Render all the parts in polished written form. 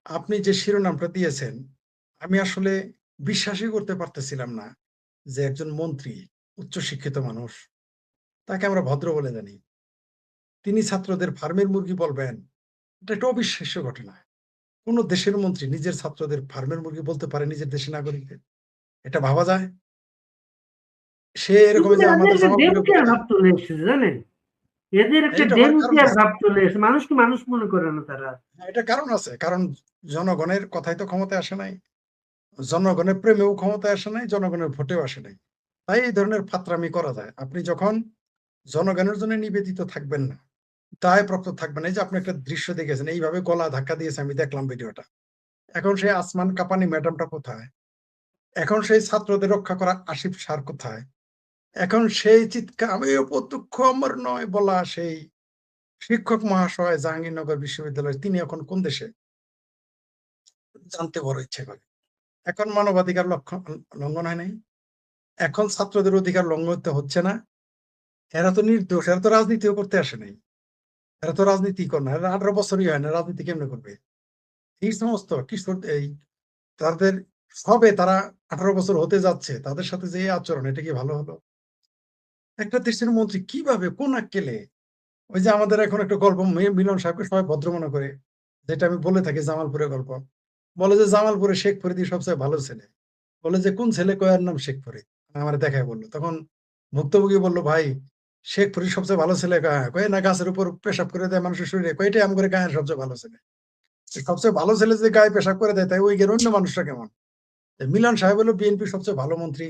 আপনি যে শিরোনামটা দিয়েছেন, আমি আসলে বিশ্বাসই করতে পারতেছিলাম না যে একজন মন্ত্রী, উচ্চশিক্ষিত মানুষ, তাকে আমরা ভদ্র বলে জানি। তিনি ছাত্রদের ফার্মের মুরগি বলবেন, এটা একটা অবিশ্বাস্য ঘটনা। কোন দেশের মন্ত্রী নিজের ছাত্রদের ফার্মের মুরগি বলতে পারে নিজের দেশের নাগরিকদের? এটা ভাবা যায়? সে এরকম কিন্তু যে এদের আমাদের একটা জামালপুরে ডেমকেয়ার বলে, ভাব চলে এসেছে জানেন, এদের একটা এটা হওয়ার কারণ ডেমকেয়ার আছে। ভাব চলে এসেছে, মানুষকে মানুষ মনে করে না তারা। হ্যাঁ, এটা কারণ আছে। কারণ জনগণের কথাই তো ক্ষমতায় আসে নাই। জনগণের প্রেমেও ক্ষমতায় আসে নাই, জনগণের ভোটেও আসে নাই। তাই এই ধরনের ফাত্রামি করা যায়। আপনি যখন জনগণের জন্য নিবেদিত থাকবেন না, দায়প্রাপ্ত থাকবেন। এই যে আপনি একটা দৃশ্য দেখেছেন, এইভাবে গলা ধাক্কা দিয়েছে, আমি দেখলাম ভিডিওটা। এখন সেই আসমান কাপানি ম্যাডামটা কোথায়? এখন সেই ছাত্রদের রক্ষা করা আসিফ স্যার কোথায়? এখন সেই চিৎকার, আমি অপদক্ষে আমার নয় বলা সেই শিক্ষক মহাশয় জাহাঙ্গীরনগর বিশ্ববিদ্যালয়ের, তিনি এখন কোন দেশে? জানতে বড় ইচ্ছে করে। এখন মানবাধিকার লঙ্ঘন হয় নাই? এখন ছাত্রদের অধিকার লঙ্ঘিত হচ্ছে না? এরা তো নির্দোষ, এরা তো রাজনীতিও করতে আসে নাই। এরা তো রাজনীতি করে না, এরা 18 বছরই হয় না, রাজনীতি কেমনে করবে? এই সমস্ত কিশোর, এই তাদের সবে তারা 18 বছর হতে যাচ্ছে, তাদের সাথে যে এই আচরণ, এটা কি ভালো হলো? একটা দেশের মন্ত্রী কিভাবে, কোন আক্কেলে? ওই যে আমাদের এখন একটা গল্প, মিলন সাহেবকে সবাই ভদ্র মনে করে, যেটা আমি বলে থাকি জামালপুরের গল্প। বলে যে জামালপুরে শেখ ফরিদি সবচেয়ে ভালো ছেলে। বলে যে কোন ছেলে? কয়ার নাম শেখ ফরিদ। আমার দেখায় বললো। তখন ভুক্তভোগী বলল, ভাই শেখ ফরিদ সবচেয়ে ভালো ছেলে কয়? কয় না, গাছের উপর পেশাব করে দেয় মানুষের শরীরে। কয়টাই আম করে গায়ের সবচেয়ে ভালো ছেলে। সবচেয়ে ভালো ছেলে যে গায়ে পেশাব করে দেয়, তাই ওই গের অন্য মানুষটা কেমন? মিলন সাহেব হলো বিএনপির সবচেয়ে ভালো মন্ত্রী,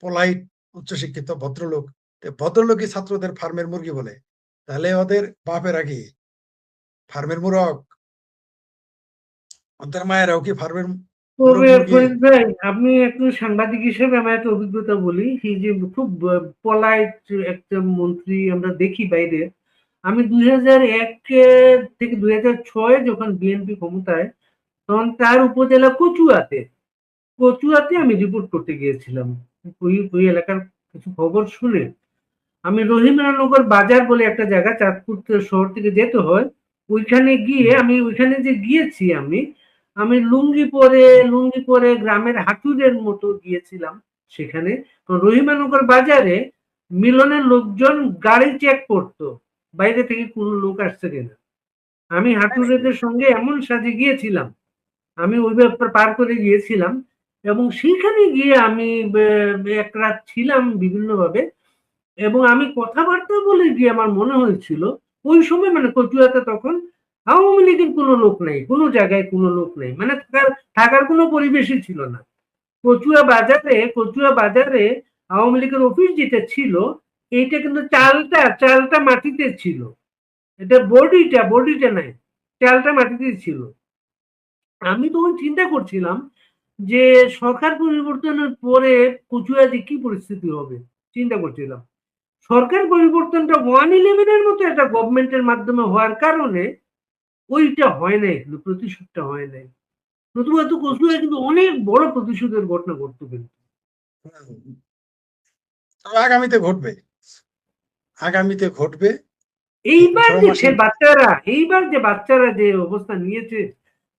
পোলাইট, উচ্চশিক্ষিত ভদ্রলোক। ভদ্রলোকই ছাত্রদের ফার্মের মুরগি বলে, তাহলে ওদের বাপেরা কি ফার্মের মুরগ? ওদের মায়েরাও কি ফার্মের মুরগ তবে মুরগি? ফরিদ ভাই, আপনি একজন সাংবাদিক হিসেবে আমার একটা অভিজ্ঞতা বলি, এই যে খুব পলাইট একটা মন্ত্রী আমরা দেখি বাইরে। আমি 2001 থেকে 2006 যখন বিএনপি ক্ষমতায়, তখন তার উপজেলা কচুয়াতে আমি রিপোর্ট করতে গিয়েছিলাম। ওই এলাকার কিছু খবর শুনে আমি রহিমানগর বাজার বলে একটা জায়গা, চাঁদপুর শহর থেকে যেতে হয়, ওইখানে গিয়ে আমি ওইখানে যে গিয়েছি আমি আমি লুঙ্গি পরে গ্রামের হাঁটুরের মতো গিয়েছিলাম সেখানে। রহিমানগর বাজারে মিলনের লোকজন গাড়ি চেক করতো বাইরে থেকে কোনো লোক আসছে কিনা। আমি তাই নাকি? হাঁটুরেদের সঙ্গে এমন সাজে গিয়েছিলাম, আমি ওই ব্যাপার পার করে গিয়েছিলাম, এবং সেখানে গিয়ে আমি এক রাত ছিলাম বিভিন্নভাবে, এবং আমি কথাবার্তা বলে গিয়ে আমার মনে হয়েছিল ওই সময়, মানে কচুয়াতে তখন আওয়ামী লীগের কোনো লোক নেই, কোনো জায়গায় কোনো লোক নেই, মানে থাকার থাকার কোনো পরিবেশই ছিল না। কচুয়া বাজারে আওয়ামী লীগের অফিস যেটা ছিল, এইটা কিন্তু চালটা মাটিতে ছিল, এটা বডিটা নাই, চালটা মাটিতে ছিল। আমি তখন চিন্তা করছিলাম যে সরকার পরিবর্তনের পরে কচুয়াতে কি পরিস্থিতি হবে, চিন্তা করছিলাম। সরকার পরিবর্তনটা 111-এর মতো একটা গভর্নমেন্টের মাধ্যমে হওয়ার কারণে ওইটা হয় নাই, কিন্তু প্রতিশোধটা হয় নাই। প্রথমত কচুয়ায় কিন্তু অনেক বড় প্রতিশোধের ঘটনা ঘটতো কিন্তু। হুম, তবে আগামীতে ঘটবে, আগামীতে ঘটবে। এই এইবার 18 যে মাসের বাচ্চারা যে অবস্থা নিয়েছে,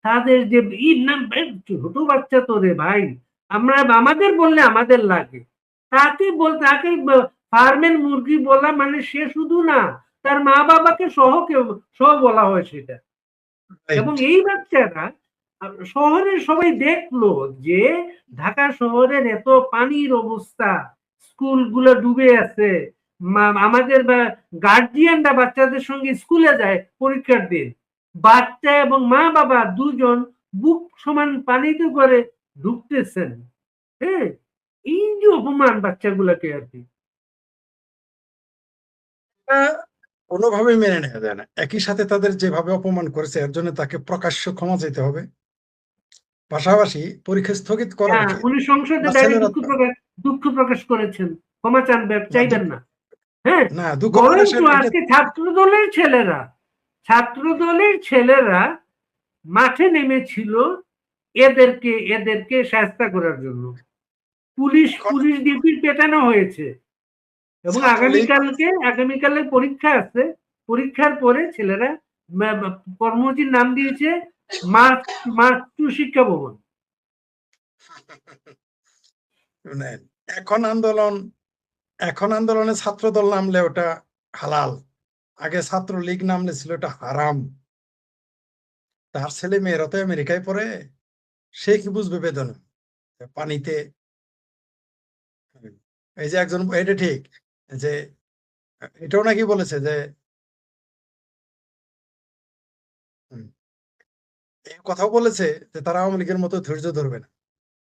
তাদের যে নাম, ছোট বাচ্চা তো রে ভাই, আমাদের বললে আমাদের লাগে, তাকে ফার্মের মুরগি বলা মানে সে শুধু না, তার মা বাবাকে সহ বলা হয় সেটা। এবং রাইট। এই বাচ্চারা শহরের সবাই দেখলো যে ঢাকা শহরের এত পানির অবস্থা, স্কুলগুলো ডুবে আছে, আমাদের গার্জিয়ানরা বাচ্চাদের সঙ্গে স্কুলে যায় পরীক্ষার দিন, বাচ্চা এবং মা বাবা দুজন বুক সমান পানিতে করে ঢুকতেছেন। হ্যাঁ, এই যে অপমান বাচ্চাগুলোকে আর কি। এটা কোনোভাবেই মেনে নেওয়া যায় না। একই সাথে তাদের যেভাবে অপমান করেছে, এর জন্য তাকে প্রকাশ্য ক্ষমা চাইতে হবে। পাশাপাশি পরীক্ষা স্থগিত করা হ্যাঁ, উচিত। উনি সংসদে বা ডাইরেক্ট ছেলেরা দুঃখ প্রকাশ করেছেন, ক্ষমা না চাইবেন দুঃখ, না। হ্যাঁ, না দুঃখ বরঞ্চ প্রকাশের এটা। আজকে ছাত্র দলের ছেলেরা মাঠে নেমেছিল এদেরকে শায়েস্তা করার জন্য। পুলিশ এখন পুলিশ ডিপির পেটানো হয়েছে, এবং ছাত্রলীগ, আগামীকালের পরীক্ষা আছে। পরীক্ষার পরে ছেলেরা কর্মসূচির নাম দিয়েছে মার্চ টু শিক্ষা ভবন। শুনেন, এখন আন্দোলনে ছাত্র দল নামলে ওটা হালাল, আগে ছাত্রলীগ নামলে ছিল ওটা হারাম। তার ছেলে মেয়েরা তো আমেরিকায় পড়ে, সে কি বুঝবে বেদনা পানিতে। এই যে একজন, এটা ঠিক যে এটাও নাকি বলেছে যে এই কথাও বলেছে যে তারা আওয়ামী লীগের মতো ধৈর্য ধরবে না,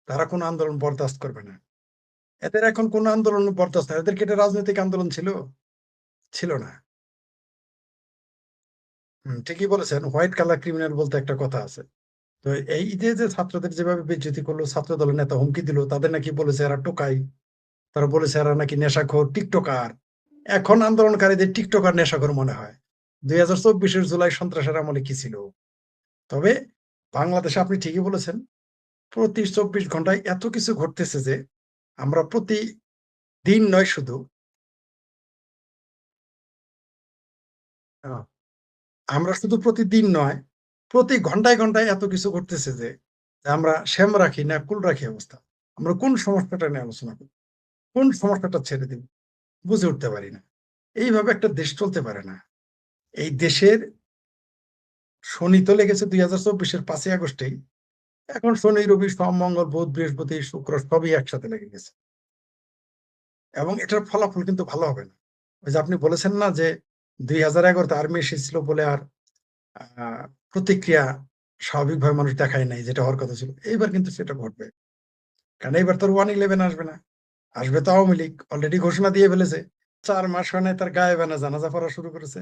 তারা কোন আন্দোলন বরদাস্ত করবে না। এদের এখন কোন আন্দোলন বরদাস্ত, এদের কি এটা রাজনৈতিক আন্দোলন ছিল? ছিল না। ঠিকই বলেছেন, হোয়াইট কালার ক্রিমিনাল বলতে একটা কথা আছে। তো এই যে ছাত্রদের যেভাবে বেজ্জতি করলো, ছাত্র দলের নেতা হুমকি দিল, তাদের নাকি বলেছে এরা টোকাই, তারা বলেছে এরা নাকি নেশাখোর টিকটকার। এখন আন্দোলনকারীদের টিকটকার নেশাখোর মনে হয়। 2024-এর জুলাই সন্ত্রাসের আমলে কি ছিল। তবে বাংলাদেশে আপনি ঠিকই বলেছেন, প্রতি 24 ঘন্টায় এত কিছু ঘটতেছে যে আমরা প্রতিদিন নয়, শুধু আমরা শুধু প্রতিদিন নয়, প্রতি ঘন্টায় ঘন্টায় এত কিছু ঘটতেছে যে আমরা শ্যাম রাখি না কুল রাখি অবস্থা। আমরা কোন সমস্যাটা নিয়ে আলোচনা করি, কোন সমস্যাটা ছেড়ে দিব, বুঝে উঠতে পারি না। এইভাবে একটা দেশ চলতে পারে না। এই দেশের শনি তো লেগেছে 2024-এর 5ই আগস্টেই। এখন শনি, রবি, সোম, মঙ্গল, বুধ, বৃহস্পতি, শুক্র সবই একসাথে লেগে গেছে, এবং এটার ফলাফল কিন্তু ভালো হবে না। ওই যে আপনি বলেছেন না যে 2011-তে আর্মি এসেছিল বলে আর প্রতিক্রিয়া স্বাভাবিকভাবে মানুষ দেখায় নাই, যেটা হওয়ার কথা ছিল। এইবার কিন্তু সেটা ঘটবে, কারণ এইবার তোর 111 আসবে না, আসবে তো আওয়ামী লীগ। অলরেডি ঘোষণা দিয়ে ফেলেছে, 4 মাস হয় নাই তার গায়ে বানা জানাজা পড়া শুরু করেছে।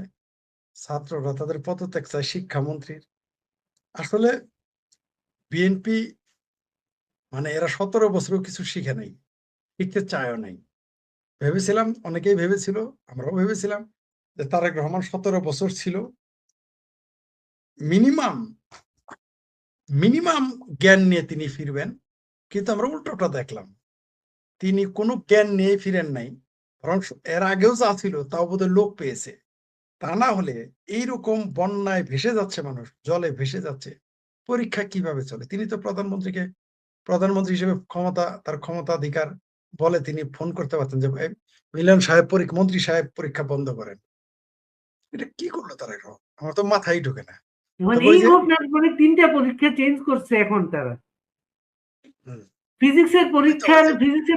ছাত্ররা তাদের পদত্যাগ চায় শিক্ষামন্ত্রীর। আসলে বিএনপি মানে এরা 17 বছরেও কিছু শিখে নাই, শিখতে চায়ও নাই। ভেবেছিলাম, অনেকেই ভেবেছিল, আমরাও ভেবেছিলাম যে তারেক রহমান 17 বছর ছিল, মিনিমাম মিনিমাম জ্ঞান নিয়ে তিনি ফিরবেন। কিন্তু আমরা উল্টোটা দেখলাম, তিনি কোনো জ্ঞান নিয়ে ফিরেন নাই, বরং এর আগেও যা ছিল তাও বোধহয় লোক পেয়েছে। তা না হলে এইরকম বন্যায় ভেসে যাচ্ছে মানুষ, জলে ভেসে যাচ্ছে, পরীক্ষা কিভাবে চলে? তিনি তো প্রধানমন্ত্রী হিসেবে তার ক্ষমতাধিকার বলে তিনি ফোন করতে পারতেন যে মিলন সাহেব, মন্ত্রী সাহেব পরীক্ষা বন্ধ করেন। এটা কি করলো তারা? আমার তো মাথায় ঢোকে না। মানে তবে ওই এই যে ঘটনার পরে 3টা পরীক্ষা চেঞ্জ করছে এখন তারা। ফিজিক্সের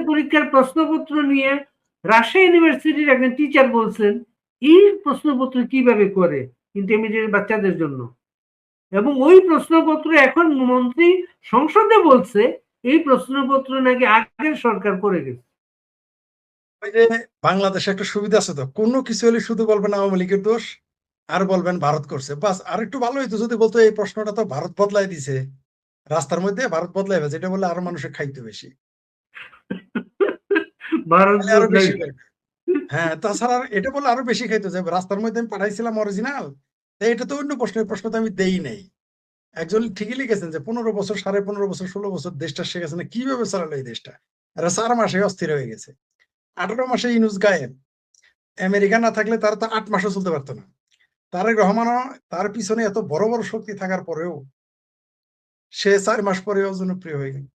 পরীক্ষার প্রশ্নপত্র নিয়ে রাজশাহী ইউনিভার্সিটির একজন টিচার বলছেন এই প্রশ্নপত্র কিভাবে করে ইন্টারমিডিয়েট বাচ্চাদের জন্য, এবং ওই প্রশ্নপত্র এখন মন্ত্রী সংসদে বলছে এই প্রশ্নপত্র নাকি আগের সরকার করে গেছে। ওই যে বাংলাদেশে একটা সুবিধা আছে, তো কোনো কিছু হলে শুধু বলবেন আওয়ামী লীগের দোষ, আর বলবেন ভারত করছে, বাস। আর একটু ভালো হইতো যদি বলতো এই প্রশ্নটা তো ভারত বদলাই দিছে, রাস্তার মধ্যে ভারত বদলাই গেছে, এটা বলে আরো মানুষের খাইতে বেশি, ভারত তাহলে আরো বেশি বদলাইছে। খাইতো। হ্যাঁ, তাছাড়া এটা বলে আরো বেশি খাইতো যে রাস্তার মধ্যে আমি পাঠাইছিলাম অরিজিনাল, এটা তো অন্য প্রশ্ন, এই প্রশ্ন তো আমি দেই নাই। একজন ঠিকই লিখেছেন যে 15 বছর, 15.5 বছর, 16 বছর দেশটা শেখেছে না, কিভাবে চালালো এই দেশটা। এরা 4 মাসে অস্থির হয়ে গেছে। 18 মাসে ইউনুস গায়েব। আমেরিকা না থাকলে তারা তো 8 মাসও চলতে পারতো না। তারেক রহমানও তার পিছনে এত বড় বড় শক্তি থাকার পরেও সে 4 মাস পরেও জনপ্রিয় হয়ে গেল।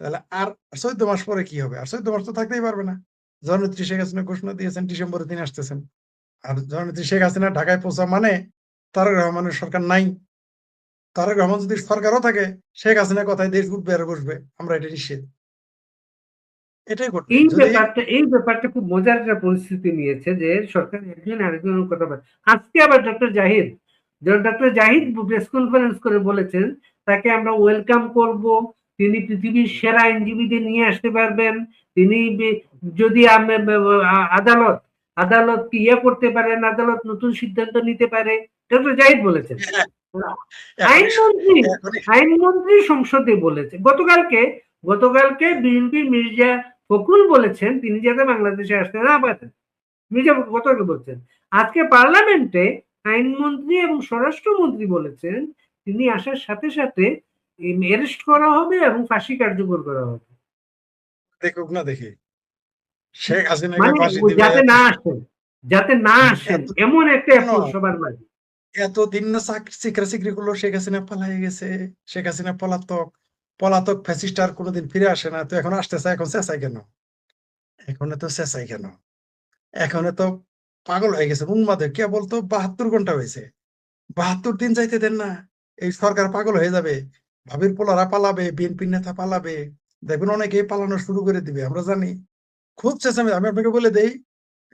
তাহলে আর 14 মাস পরে কি হবে? আর 14 মাস তো থাকতেই পারবে না। জননেত্রী শেখ হাসিনা ঘোষণা দিয়েছেন ডিসেম্বরে তিনি আসতেছেন। আর জননেত্রী শেখ হাসিনা ঢাকায় পৌঁছা মানে তারেক রহমানের সরকার নাই। তারেক রহমান যদি সরকারও থাকে, শেখ হাসিনার কথায় দেশ উঠবে আর বসবে, আমরা এটা নিশ্চিত। এটাই ঘটবে যদি। এই ব্যাপারটা খুব মজার একটা পরিস্থিতি নিয়েছে যে সরকার একজন আরেকজনের কথা বলে। আজকে আবার ডক্টর জাহিদ প্রেস কনফারেন্স করে বলেছেন তাকে আমরা ওয়েলকাম করব, তিনি পৃথিবীর সেরা আইনজীবীদের নিয়ে আসতে পারবেন, তিনি যদি আদালত আদালত ইয়ে করতে পারেন, আদালত নতুন সিদ্ধান্ত নিতে পারে, ডক্টর জাহিদ বলেছেন। এখনই আইনমন্ত্রী এখনই আইনমন্ত্রী সংসদে বলেছে গতকালকে বিএনপি মির্জা ফখরুল বলেছেন তিনি যাতে বাংলাদেশে আসতে না পারেন। মির্জা গতকালকে বলছেন, আজকে পার্লামেন্টে আইনমন্ত্রী এবং স্বরাষ্ট্রমন্ত্রী বলেছেন তিনি আসার সাথে সাথে অ্যারেস্ট করা হবে এবং ফাঁসি কার্যকর করা হবে। দেখুক না দেখি, শেখ হাসিনাকে মানে ফাঁসি দিবে যাতে না আসেন এত এমন একটা কেন? অ্যাপ্রোচ সবার মাঝে। এতদিন না চাকরি করলো, শেখ হাসিনা পালিয়ে গেছে, শেখ হাসিনা পলাতক, পলাতক ফ্যাসিস্ট আর কোনোদিন ফিরে আসে না, তো এখন আসতেছে, এখন চেঁচাই কেন? এখন এত চেঁচাই কেন? এখন এত পাগল হয়ে গেছে, উন্মাদে কে বলতো 72 ঘন্টা হয়েছে, 72 দিন যাইতে দেন না, এই সরকার পাগল হয়ে যাবে, ভাবির পোলারা পালাবে, বিএনপি নেতা পালাবে, দেখবেন অনেকেই পালানো শুরু করে দিবে, আমরা জানি। খুব চেঁচাবে, আমি আপনাকে বলে দেই,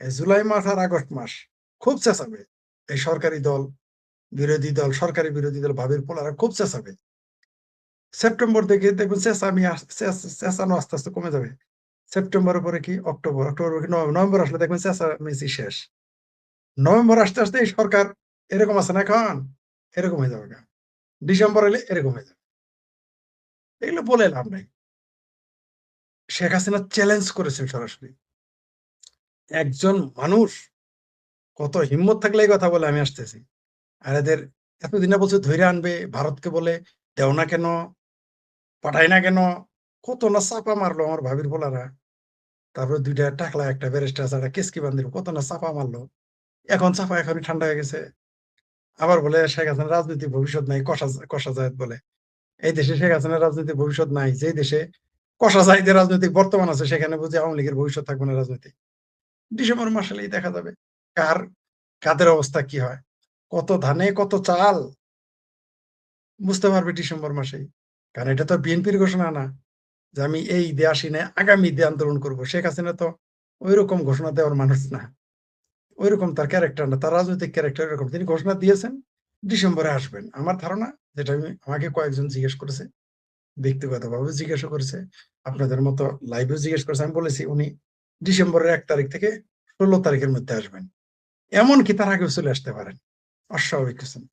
এই জুলাই মাস আর আগস্ট মাস খুব চেঁচাবে এই সরকারি দল, বিরোধী দল, সরকারি বিরোধী দল, ভাবির পোলারা খুব চেঁচাবে। সেপ্টেম্বর থেকে দেখবেন চেঁচানো আস্তে আস্তে কমে যাবে। সেপ্টেম্বরের পরে কি অক্টোবর, অক্টোবর কি নভেম্বর আসলে দেখবেন চেঁচামেচি শেষ। নভেম্বর আসতে আসতে এই সরকার এরকম আছে না এখন, এরকম হয়ে যাবে। ডিসেম্বর এলে এরকম হয়ে যাবে। এগুলো বলে লাভ নাই। শেখ হাসিনা চ্যালেঞ্জ করেছেন সরাসরি। একজন মানুষ কত হিম্মত থাকলে এই কথা বলে আমি আসতেছি। আর এদের এতদিনে বলছে ধৈর্য আনবে, ভারতকে বলে দেও না কেন, পাঠায় না কেন, কত না চাপা মারলো আমার ভাবির পোলারা। তারপরে 2টা টাকলা, একটা ব্যারিস্টার আছে, একটা কেসকি বান্দির, কত না চাপা মারলো। এখন চাপা এখনই ঠান্ডা হয়ে গেছে। আবার বলে শেখ হাসিনার রাজনীতি ভবিষ্যৎ নাই, কষা জায়েদ বলে। এই দেশে শেখ হাসিনার রাজনীতির ভবিষ্যৎ নাই। যে দেশে কষা জায়েদের রাজনৈতিক বর্তমান আছে, সেখানে বুঝি আওয়ামী লীগের ভবিষ্যৎ থাকবে না রাজনীতি। ডিসেম্বর মাস হলেই দেখা যাবে কার কাদের অবস্থা কি হয়। কত ধানে কত চাল বুঝতে পারবে ডিসেম্বর মাসেই। কারণ এটা তো বিএনপির ঘোষণা না যে আমি এই ঈদে আসি না, আগামী ঈদে আন্দোলন করব। শেখ হাসিনা তো ওইরকম ঘোষণা দেওয়ার মানুষ না, ওইরকম তার ক্যারেক্টার না, তার রাজনৈতিক ক্যারেক্টার এরকম। তিনি ঘোষণা দিয়েছেন ডিসেম্বরে আসবেন। আমার ধারণা, যেটা আমাকে কয়েকজন জিজ্ঞেস করেছে, ব্যক্তিগতভাবে জিজ্ঞাসা করেছে, আপনাদের মতো লাইভেও জিজ্ঞেস করেছে, আমি বলেছি উনি ডিসেম্বরের 1 তারিখ থেকে 16 তারিখের মধ্যে আসবেন। এমনকি তার আগেও চলে আসতে পারেন। অস্বাভাবিক কিছু না,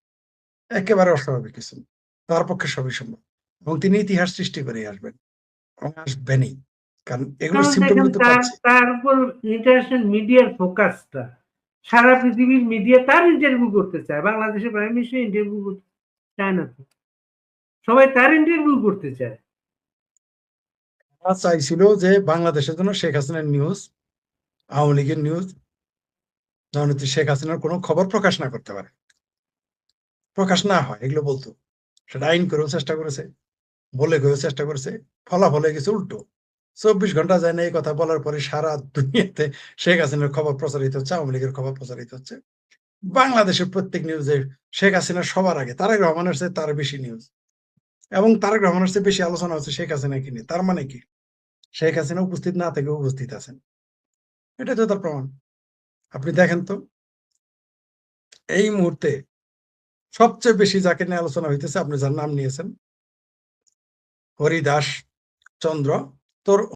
একেবারে অস্বাভাবিক কিছু না। তার পক্ষে সবই সম্ভব, এবং তিনি ইতিহাস সৃষ্টি করে আসবেন এবং আসবেনই। কারণ এগুলোর কারণ সিম্পটম দেখেন কিন্তু তার পাচ্ছি। তার উপর ইন্টারন্যাশনাল মিডিয়ার ফোকাসটা, সারা পৃথিবীর মিডিয়া তার ইন্টারভিউ করতে চায়, বাংলাদেশের প্রাইম মিনিস্টার ইন্টারভিউ করতে চায় না তো, সবাই তার ইন্টারভিউ করতে চায়। তারা চাইছিল যে বাংলাদেশের জন্য শেখ হাসিনার নিউজ, আওয়ামী লীগের নিউজ, জননেত্রী শেখ হাসিনার কোনো খবর প্রকাশ না করতে পারে, প্রকাশ না হয়, এগুলো বলতো। সেটা আইন করেও চেষ্টা করেছে, বলে গেও চেষ্টা করেছে, ফলাফল হয়ে গেছে উল্টো। 24 ঘন্টা যায় না এই কথা বলার পরে সারা দুনিয়াতে শেখ হাসিনার খবর প্রচারিত হচ্ছে, আওয়ামী লীগের খবর প্রচারিত হচ্ছে। বাংলাদেশের প্রত্যেক নিউজে শেখ হাসিনা সবার আগে, তারেক রহমানের চেয়ে তার বেশি নিউজ, এবং তারেক রহমানের চেয়ে বেশি আলোচনা হচ্ছে শেখ হাসিনাকে নিয়ে। তার মানে কি, শেখ হাসিনা উপস্থিত না থেকে উপস্থিত আছেন, এটা তো তার প্রমাণ। আপনি দেখেন তো এই মুহূর্তে সবচেয়ে বেশি যাকে নিয়ে আলোচনা হইতেছে, আপনি যার নাম নিয়েছেন, হরিদাস চন্দ্র, তোর